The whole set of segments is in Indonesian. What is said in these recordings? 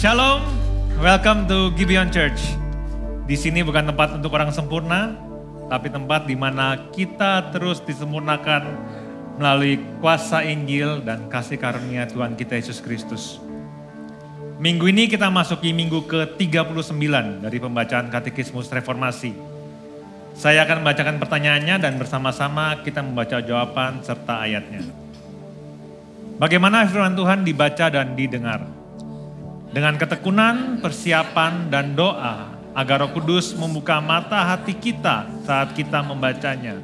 Shalom, welcome to Gibeon Church. Di sini bukan tempat untuk orang sempurna, tapi tempat di mana kita terus disempurnakan melalui kuasa Injil dan kasih karunia Tuhan kita Yesus Kristus. Minggu ini kita masuki minggu ke-39 dari pembacaan Katekismus Reformasi. Saya akan membacakan pertanyaannya dan bersama-sama kita membaca jawaban serta ayatnya. Bagaimana firman Tuhan dibaca dan didengar? Dengan ketekunan, persiapan, dan doa agar Roh Kudus membuka mata hati kita saat kita membacanya.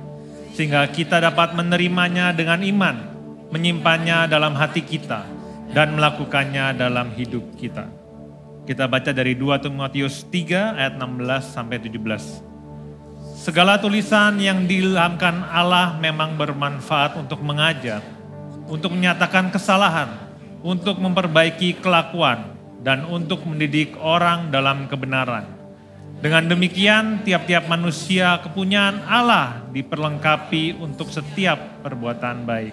Sehingga kita dapat menerimanya dengan iman, menyimpannya dalam hati kita, dan melakukannya dalam hidup kita. Kita baca dari 2 Timotius 3 ayat 16-17. Segala tulisan yang diilhamkan Allah memang bermanfaat untuk mengajar, untuk menyatakan kesalahan, untuk memperbaiki kelakuan, dan untuk mendidik orang dalam kebenaran. Dengan demikian, tiap-tiap manusia kepunyaan Allah diperlengkapi untuk setiap perbuatan baik.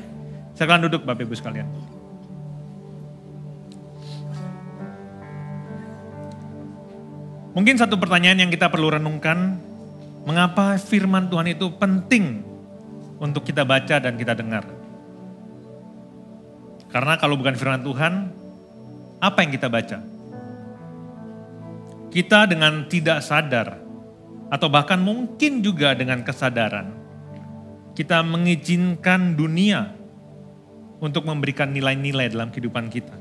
Silakan duduk Bapak Ibu sekalian. Mungkin satu pertanyaan yang kita perlu renungkan, mengapa firman Tuhan itu penting untuk kita baca dan kita dengar? Karena kalau bukan firman Tuhan, apa yang kita baca? Kita dengan tidak sadar, atau bahkan mungkin juga dengan kesadaran, kita mengizinkan dunia untuk memberikan nilai-nilai dalam kehidupan kita.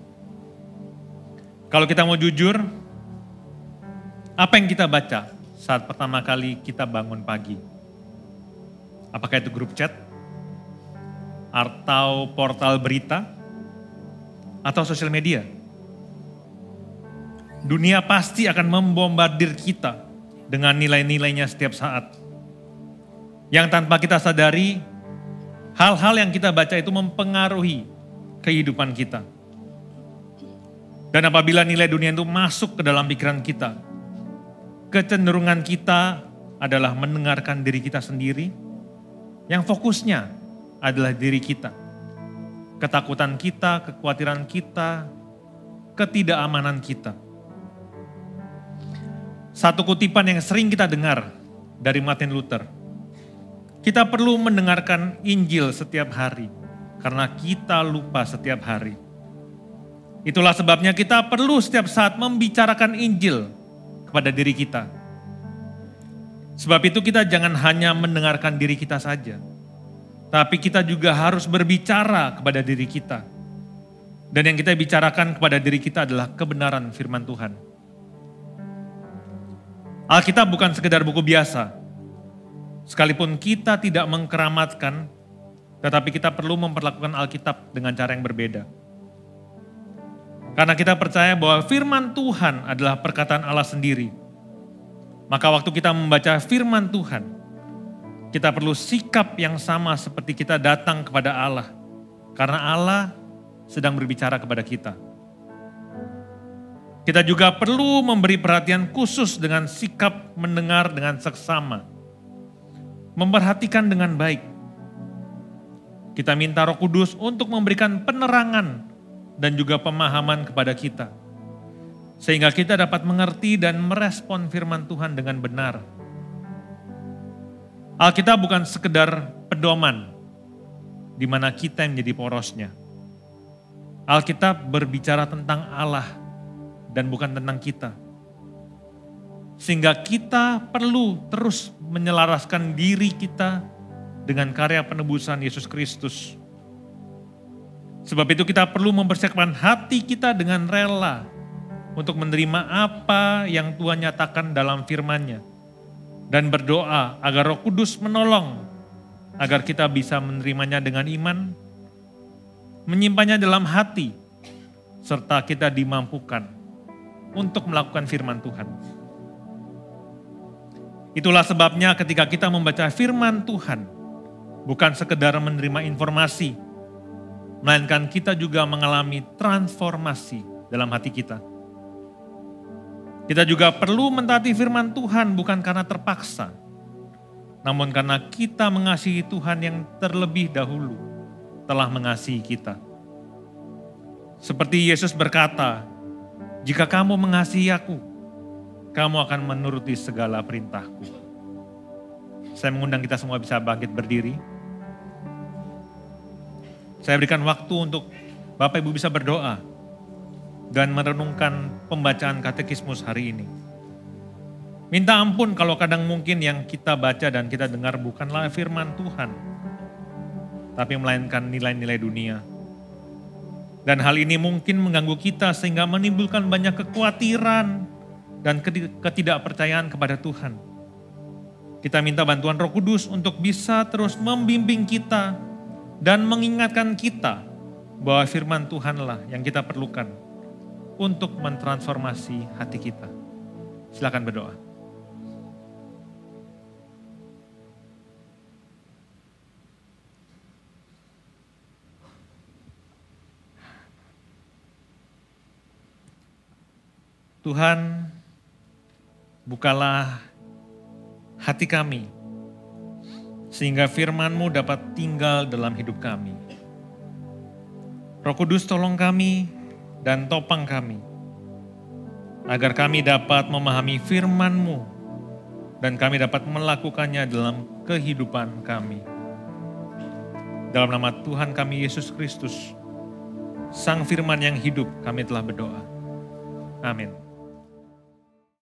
Kalau kita mau jujur, apa yang kita baca saat pertama kali kita bangun pagi? Apakah itu grup chat? Atau portal berita? Atau sosial media? Dunia pasti akan membombardir kita dengan nilai-nilainya setiap saat. Yang tanpa kita sadari, hal-hal yang kita baca itu mempengaruhi kehidupan kita. Dan apabila nilai dunia itu masuk ke dalam pikiran kita, kecenderungan kita adalah mendengarkan diri kita sendiri, yang fokusnya adalah diri kita. Ketakutan kita, kekhawatiran kita, ketidakamanan kita. Satu kutipan yang sering kita dengar dari Martin Luther. Kita perlu mendengarkan Injil setiap hari, karena kita lupa setiap hari. Itulah sebabnya kita perlu setiap saat membicarakan Injil kepada diri kita. Sebab itu kita jangan hanya mendengarkan diri kita saja, tapi kita juga harus berbicara kepada diri kita. Dan yang kita bicarakan kepada diri kita adalah kebenaran firman Tuhan. Alkitab bukan sekedar buku biasa. Sekalipun kita tidak mengkeramatkan, tetapi kita perlu memperlakukan Alkitab dengan cara yang berbeda. Karena kita percaya bahwa firman Tuhan adalah perkataan Allah sendiri. Maka waktu kita membaca firman Tuhan, kita perlu sikap yang sama seperti kita datang kepada Allah. Karena Allah sedang berbicara kepada kita. Kita juga perlu memberi perhatian khusus dengan sikap mendengar dengan seksama. Memperhatikan dengan baik. Kita minta Roh Kudus untuk memberikan penerangan dan juga pemahaman kepada kita. Sehingga kita dapat mengerti dan merespon firman Tuhan dengan benar. Alkitab bukan sekedar pedoman di mana kita yang menjadi porosnya. Alkitab berbicara tentang Allah dan bukan tentang kita. Sehingga kita perlu terus menyelaraskan diri kita dengan karya penebusan Yesus Kristus. Sebab itu kita perlu mempersiapkan hati kita dengan rela untuk menerima apa yang Tuhan nyatakan dalam firman-Nya. Dan berdoa agar Roh Kudus menolong agar kita bisa menerimanya dengan iman, menyimpannya dalam hati, serta kita dimampukan untuk melakukan firman Tuhan. Itulah sebabnya ketika kita membaca firman Tuhan, bukan sekedar menerima informasi, melainkan kita juga mengalami transformasi dalam hati kita. Kita juga perlu mentaati firman Tuhan bukan karena terpaksa, namun karena kita mengasihi Tuhan yang terlebih dahulu telah mengasihi kita. Seperti Yesus berkata, Jika kamu mengasihi aku, kamu akan menuruti segala perintahku. Saya mengundang kita semua bisa bangkit berdiri. Saya berikan waktu untuk Bapak Ibu bisa berdoa dan merenungkan pembacaan katekismus hari ini. Minta ampun kalau kadang mungkin yang kita baca dan kita dengar bukanlah firman Tuhan, tapi melainkan nilai-nilai dunia. Dan hal ini mungkin mengganggu kita sehingga menimbulkan banyak kekhawatiran dan ketidakpercayaan kepada Tuhan. Kita minta bantuan Roh Kudus untuk bisa terus membimbing kita dan mengingatkan kita bahwa firman Tuhanlah yang kita perlukan untuk mentransformasi hati kita. Silakan berdoa. Tuhan, bukalah hati kami, sehingga firman-Mu dapat tinggal dalam hidup kami. Roh Kudus tolong kami dan topang kami, agar kami dapat memahami firman-Mu dan kami dapat melakukannya dalam kehidupan kami. Dalam nama Tuhan kami Yesus Kristus, Sang Firman yang hidup, kami telah berdoa. Amin.